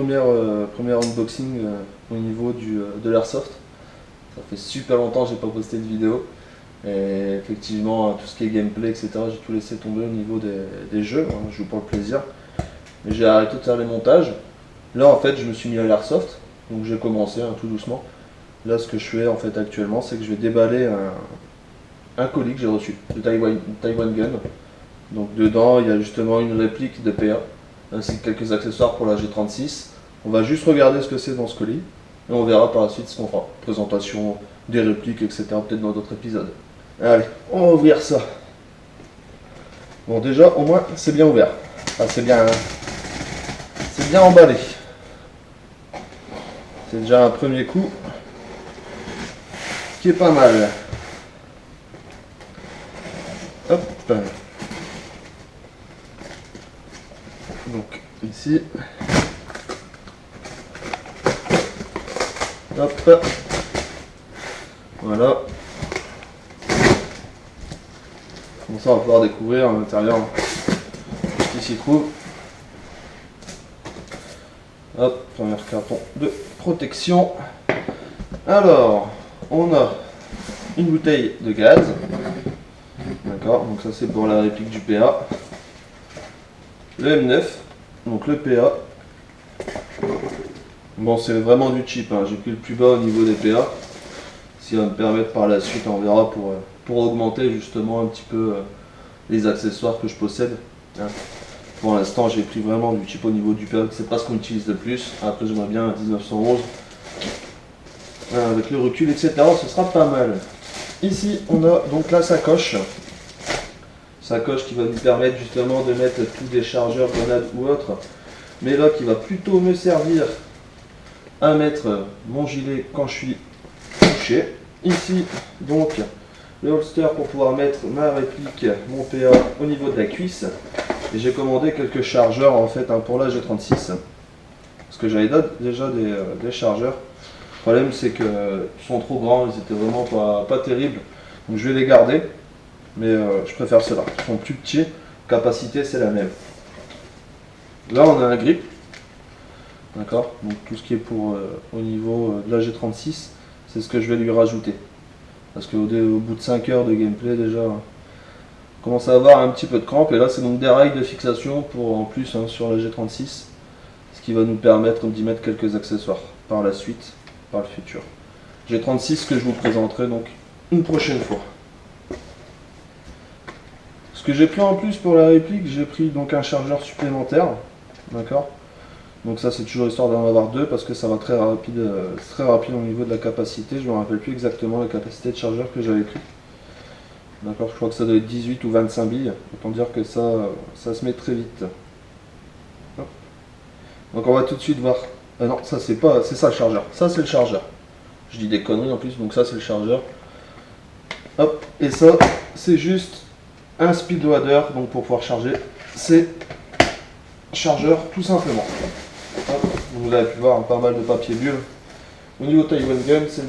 premier unboxing au niveau de l'airsoft. Ça fait super longtemps que j'ai pas posté de vidéo. Et effectivement, tout ce qui est gameplay, etc., j'ai tout laissé tomber au niveau des jeux. Hein, je joue pour le plaisir. Mais j'ai arrêté de faire les montages. Là, en fait, je me suis mis à l'airsoft. Donc j'ai commencé tout doucement. Là, ce que je fais en fait actuellement, c'est que je vais déballer un colis que j'ai reçu de Taiwan Gun. Donc dedans, il y a justement une réplique de PA, ainsi que quelques accessoires pour la G36. On va juste regarder ce que c'est dans ce colis, et on verra par la suite ce qu'on fera. Présentation, des répliques, etc. peut-être dans d'autres épisodes. Allez, on va ouvrir ça. Bon, déjà, au moins, c'est bien ouvert. Enfin, c'est bien emballé. C'est déjà un premier coup qui est pas mal. Hop. Donc ici. Hop. Voilà. Comme ça on va pouvoir découvrir à l'intérieur ce qui s'y trouve. Hop, premier carton de protection. Alors, on a une bouteille de gaz. D'accord, donc ça c'est pour la réplique du PA. Le M9, donc le PA. Bon, c'est vraiment du cheap, hein. J'ai pris le plus bas au niveau des PA. Ce qui va me permettre par la suite, on verra, pour augmenter justement un petit peu les accessoires que je possède. Hein. Pour l'instant, j'ai pris vraiment du cheap au niveau du PA, c'est pas ce qu'on utilise le plus. Après, j'aimerais bien un 1911. Avec le recul, etc., ce sera pas mal. Ici, on a donc la sacoche. Sacoche qui va nous permettre justement de mettre tous des chargeurs, grenades ou autres. Mais là, qui va plutôt me servir à mettre mon gilet quand je suis couché. Ici, donc, le holster pour pouvoir mettre ma réplique, mon PA au niveau de la cuisse. Et j'ai commandé quelques chargeurs en fait pour la G36. Parce que j'avais déjà des chargeurs. Le problème c'est qu'ils sont trop grands, ils étaient vraiment pas terribles. Donc je vais les garder. Mais je préfère ceux-là. Ils sont plus petits, capacité c'est la même. Là on a un grip. D'accord. Donc tout ce qui est pour au niveau de la G36, c'est ce que je vais lui rajouter. Parce qu'au bout de 5 heures de gameplay déjà, on commence à avoir un petit peu de crampe. Et là c'est donc des rails de fixation pour en plus sur la G36. Ce qui va nous permettre d'y mettre quelques accessoires par la suite, par le futur. G36 que je vous présenterai donc une prochaine fois. Ce que j'ai pris en plus pour la réplique, j'ai pris donc un chargeur supplémentaire. D'accord. Donc ça c'est toujours histoire d'en avoir deux parce que ça va très rapide au niveau de la capacité. Je ne me rappelle plus exactement la capacité de chargeur que j'avais pris. D'accord, je crois que ça doit être 18 ou 25 billes. Autant dire que ça se met très vite. Hop. Donc on va tout de suite voir. Non, ça c'est ça le chargeur. Ça c'est le chargeur. Je dis des conneries en plus, donc ça c'est le chargeur. Hop, et ça c'est juste un speed loader, donc pour pouvoir charger ces chargeurs tout simplement. Hop, vous avez pu voir pas mal de papier bulle. Au niveau Taiwan Gun, c'est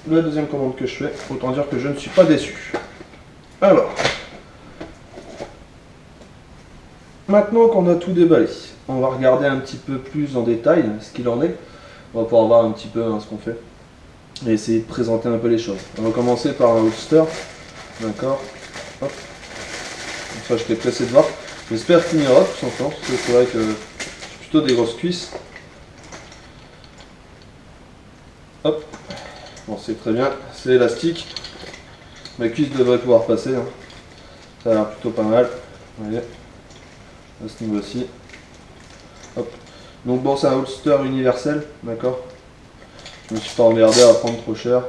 la deuxième commande que je fais. Autant dire que je ne suis pas déçu. Alors, maintenant qu'on a tout déballé, on va regarder un petit peu plus en détail ce qu'il en est. On va pouvoir voir un petit peu ce qu'on fait et essayer de présenter un peu les choses. On va commencer par un holster. D'accord. Hop. Ça, je t'ai pressé de voir. J'espère qu'il ira tout simplement, parce que c'est vrai que j'ai plutôt des grosses cuisses. Hop. Bon, c'est très bien. C'est élastique. Ma cuisse devrait pouvoir passer. Hein. Ça a l'air plutôt pas mal. Vous voyez. À ce niveau-ci. Hop. Donc bon, c'est un holster universel. D'accord. Je me suis pas emmerdé à prendre trop cher.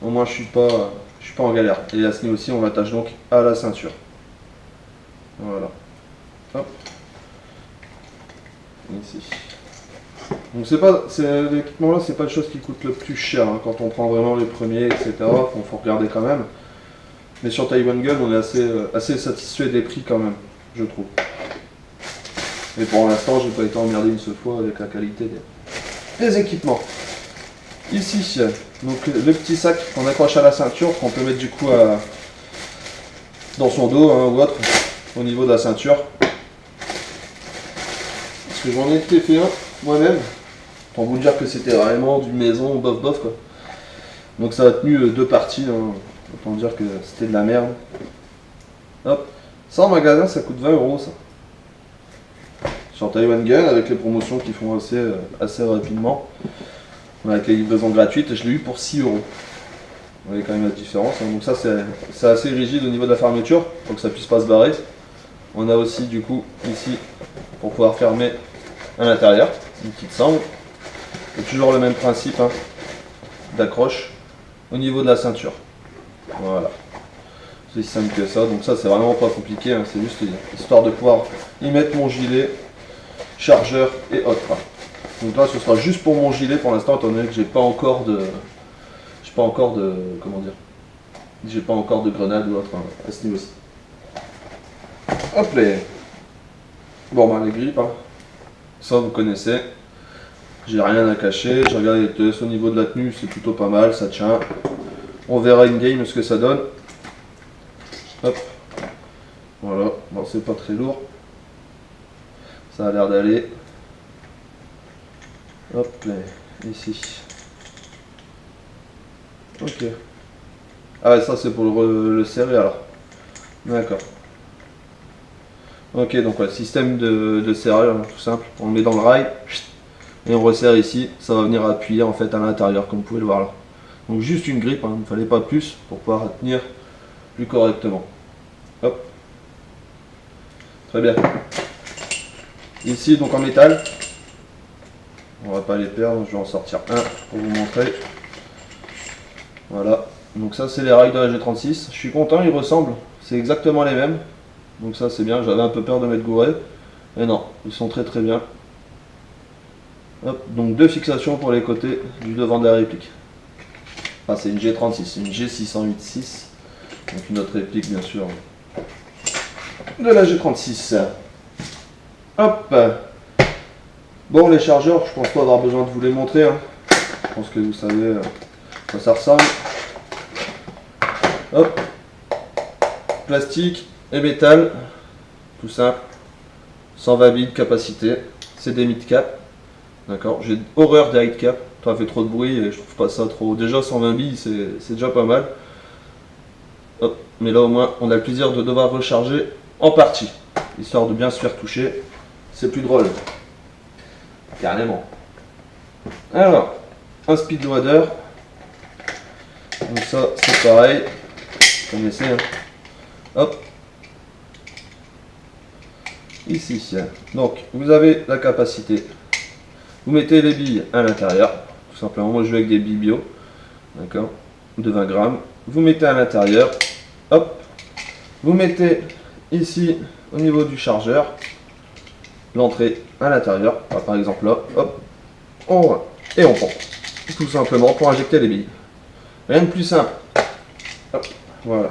Au moins, je suis pas en galère. Et à ce niveau-ci, on l'attache donc à la ceinture. Voilà. Hop. Ici. Donc l'équipement là, c'est pas la chose qui coûte le plus cher hein, quand on prend vraiment les premiers, etc. Faut regarder quand même. Mais sur Taiwan Gun, on est assez satisfait des prix quand même, je trouve. Et pour l'instant, j'ai pas été emmerdé une seule fois avec la qualité des équipements. Ici, donc le petit sac qu'on accroche à la ceinture, qu'on peut mettre du coup dans son dos ou autre, au niveau de la ceinture. Parce que j'en ai fait un moi-même. Pour vous dire que c'était vraiment du maison, bof bof quoi. Donc ça a tenu 2 parties, hein. Autant dire que c'était de la merde. Hop. Ça en magasin ça coûte 20 € ça. Sur Taiwan Gun avec les promotions qui font assez rapidement. Avec les livraisons gratuites, je l'ai eu pour 6 €. Vous voyez quand même la différence, hein. Donc ça c'est assez rigide au niveau de la fermeture, pour que ça puisse pas se barrer. On a aussi du coup ici pour pouvoir fermer à l'intérieur, une petite sangle. Et toujours le même principe hein, d'accroche au niveau de la ceinture. Voilà. C'est aussi simple que ça, donc ça c'est vraiment pas compliqué, hein. C'est juste histoire de pouvoir y mettre mon gilet, chargeur et autres. Donc là ce sera juste pour mon gilet pour l'instant, étant donné que j'ai pas encore de comment dire, j'ai pas encore de grenade ou autre hein, à ce niveau-ci. Hop là. Bon bah les grippes, hein. Ça vous connaissez. J'ai rien à cacher, j'ai regardé les tests au niveau de la tenue, c'est plutôt pas mal, ça tient. On verra in game ce que ça donne. Hop. Voilà, bon c'est pas très lourd. Ça a l'air d'aller. Hop là, ici. Ok. Ah ouais, ça c'est pour le serrer alors. D'accord. Ok, donc ouais, système de serrage, hein, tout simple. On le met dans le rail. Et on resserre ici, ça va venir appuyer en fait à l'intérieur comme vous pouvez le voir là. Donc juste une grippe, hein, il ne fallait pas plus pour pouvoir tenir plus correctement. Hop. Très bien. Ici donc en métal. On va pas les perdre, je vais en sortir un pour vous montrer. Voilà. Donc ça c'est les rails de la G36. Je suis content, ils ressemblent. C'est exactement les mêmes. Donc ça c'est bien, j'avais un peu peur de m'être gouré. Mais non, ils sont très très bien. Hop, donc 2 fixations pour les côtés du devant de la réplique. Ah, c'est une G36, une G608-6. Donc une autre réplique bien sûr de la G36. Hop. Bon les chargeurs, je pense pas avoir besoin de vous les montrer. Hein. Je pense que vous savez à quoi ça ressemble. Hop. Plastique et métal. Tout simple. 120 bits de capacité. C'est des mid-cap. D'accord, j'ai horreur des high cap, ça fait trop de bruit et je trouve pas ça trop. Déjà 120 billes c'est déjà pas mal. Hop, mais là au moins on a le plaisir de devoir recharger en partie, histoire de bien se faire toucher, c'est plus drôle. Carrément. Alors, un speed loader. Donc ça c'est pareil, vous connaissez. Hein. Hop. Ici. Donc vous avez la capacité. Vous mettez les billes à l'intérieur, tout simplement. Moi je joue avec des billes bio, d'accord, de 20 grammes. Vous mettez à l'intérieur, hop. Vous mettez ici au niveau du chargeur, l'entrée à l'intérieur, par exemple là, hop, et on pompe, tout simplement pour injecter les billes. Rien de plus simple. Hop, voilà.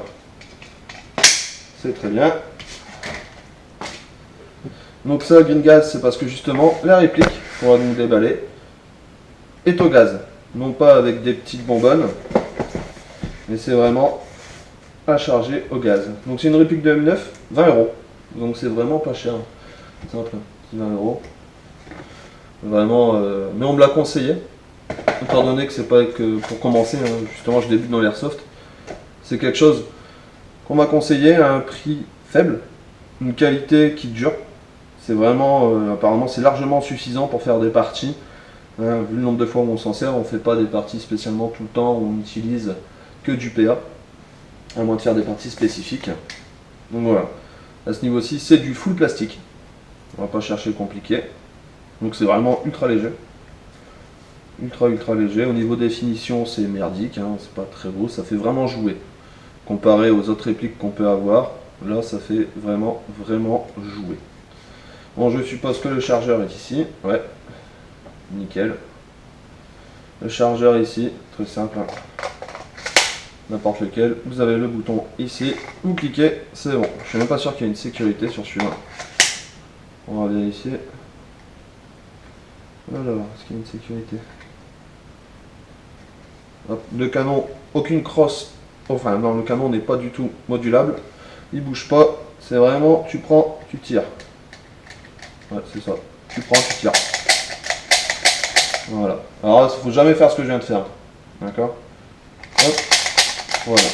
C'est très bien. Donc ça, green gaz, c'est parce que justement la réplique qu'on va nous déballer est au gaz, non pas avec des petites bonbonnes, mais c'est vraiment à charger au gaz. Donc c'est une réplique de M9, 20 €, donc c'est vraiment pas cher, simple, 20 €. Vraiment, mais on me l'a conseillé, étant donné que c'est pas que pour commencer, hein, justement je débute dans l'airsoft, c'est quelque chose qu'on m'a conseillé à un prix faible, une qualité qui dure. C'est vraiment, apparemment c'est largement suffisant pour faire des parties. Hein, vu le nombre de fois où on s'en sert, on ne fait pas des parties spécialement tout le temps, où on utilise que du PA, à moins de faire des parties spécifiques. Donc voilà, à ce niveau-ci c'est du full plastique. On va pas chercher compliqué. Donc c'est vraiment ultra léger. Ultra léger. Au niveau définition c'est merdique, hein, c'est pas très beau, ça fait vraiment jouer. Comparé aux autres répliques qu'on peut avoir, là ça fait vraiment jouer. Bon, je suppose que le chargeur est ici, ouais, nickel. Le chargeur ici, très simple, hein. N'importe lequel, vous avez le bouton ici, vous cliquez, c'est bon. Je suis même pas sûr qu'il y ait une sécurité sur celui-là. On va vérifier. Alors, est-ce qu'il y a une sécurité? Hop, le canon, aucune crosse, enfin non, le canon n'est pas du tout modulable, il bouge pas, c'est vraiment, tu prends, tu tires. Ouais, c'est ça. tu prends, tu tires. Voilà. Alors là, il ne faut jamais faire ce que je viens de faire. D'accord? Hop. Voilà.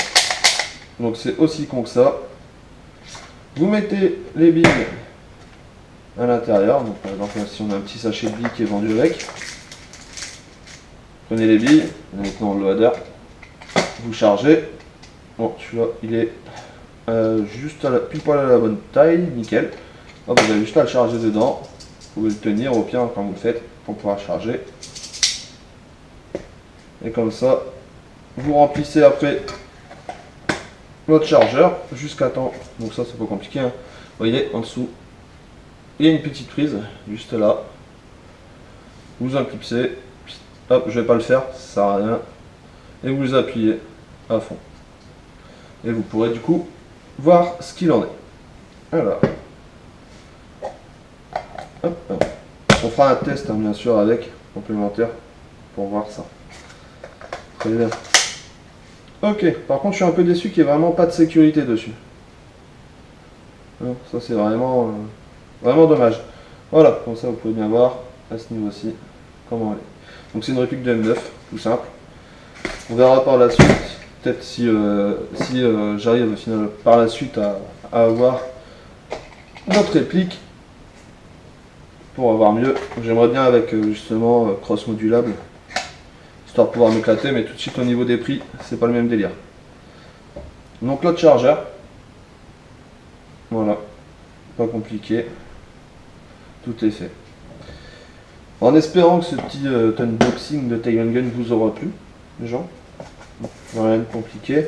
Donc c'est aussi con que ça. Vous mettez les billes à l'intérieur. Donc par exemple, si on a un petit sachet de billes qui est vendu avec. Prenez les billes, vous les mettez dans le loader. Vous chargez. Bon, celui-là, il est juste pile poil à la bonne taille. Nickel. Hop, vous avez juste à le charger dedans. Vous pouvez le tenir au pire quand vous le faites pour pouvoir charger. Et comme ça, vous remplissez après votre chargeur jusqu'à temps. Donc ça, c'est pas compliqué. Hein. Vous voyez, en dessous, il y a une petite prise juste là. Vous en clipsez. Hop, je vais pas le faire, ça sert à rien. Et vous appuyez à fond. Et vous pourrez du coup voir ce qu'il en est. Voilà. Hop, hop. On fera un test hein, bien sûr avec complémentaire pour voir ça. Très bien. Ok, par contre je suis un peu déçu qu'il n'y ait vraiment pas de sécurité dessus. Ça c'est vraiment, vraiment dommage. Voilà, comme ça vous pouvez bien voir à ce niveau-ci comment elle est. Donc c'est une réplique de M9, tout simple. On verra par la suite, peut-être si, j'arrive au final par la suite à avoir notre réplique pour avoir mieux. J'aimerais bien avec justement cross modulable, histoire de pouvoir m'éclater, mais tout de suite au niveau des prix, c'est pas le même délire. Donc l'autre chargeur, voilà, pas compliqué, tout est fait. En espérant que ce petit unboxing de Tail & Gun vous aura plu, les gens. Rien de compliqué.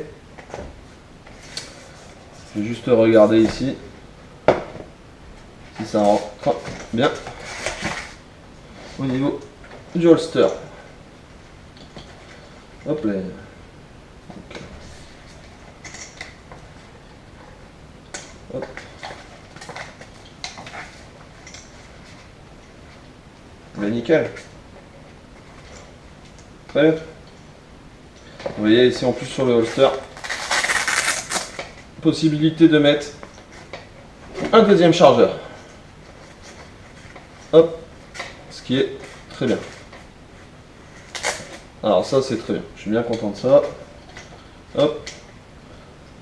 Je vais juste regarder ici si ça rentre bien au niveau du holster. Hop là. Hop. Ben nickel. Très bien. Vous voyez ici en plus sur le holster, possibilité de mettre un deuxième chargeur. Hop, ce qui est très bien. Alors ça c'est très bien, je suis bien content de ça. Hop,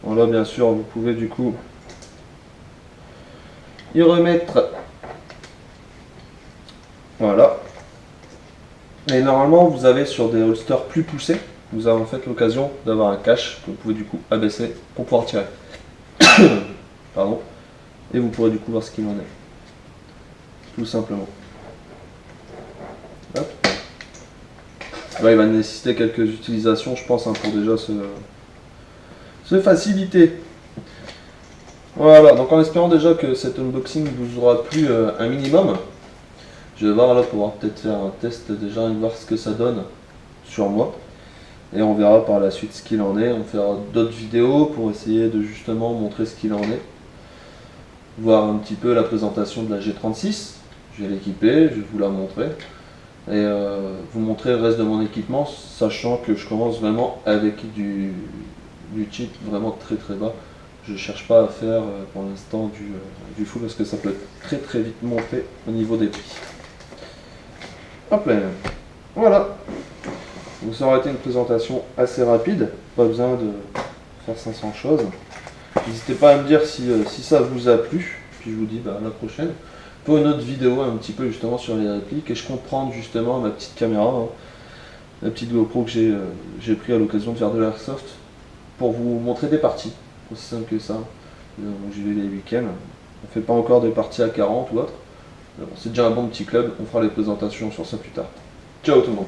bon, là bien sûr vous pouvez du coup y remettre. Voilà. Et normalement vous avez sur des holsters plus poussés, vous avez en fait l'occasion d'avoir un cache que vous pouvez du coup abaisser pour pouvoir tirer. Pardon. Et vous pourrez du coup voir ce qu'il en est. Tout simplement. Hop. Là, il va nécessiter quelques utilisations, je pense, hein, pour déjà se faciliter. Voilà, donc en espérant déjà que cet unboxing vous aura plu un minimum, je vais voir là pour pouvoir peut-être faire un test déjà et voir ce que ça donne sur moi. Et on verra par la suite ce qu'il en est. On fera d'autres vidéos pour essayer de justement montrer ce qu'il en est. Voir un petit peu la présentation de la G36. Je vais l'équiper, je vais vous la montrer. Et vous montrer le reste de mon équipement, sachant que je commence vraiment avec du cheap vraiment très très bas. Je ne cherche pas à faire pour l'instant du full parce que ça peut très très vite monter au niveau des prix. Hop là. Voilà. Donc ça aurait été une présentation assez rapide, pas besoin de faire 500 choses. N'hésitez pas à me dire si ça vous a plu, puis je vous dis à la prochaine pour une autre vidéo un petit peu justement sur les répliques. Et je compte prendre justement ma petite caméra, hein, la petite GoPro que j'ai pris à l'occasion de faire de l'airsoft pour vous montrer des parties, aussi simple que ça. J'y vais les week-ends, on fait pas encore des parties à 40 ou autre. Bon, c'est déjà un bon petit club, on fera les présentations sur ça plus tard. Ciao tout le monde.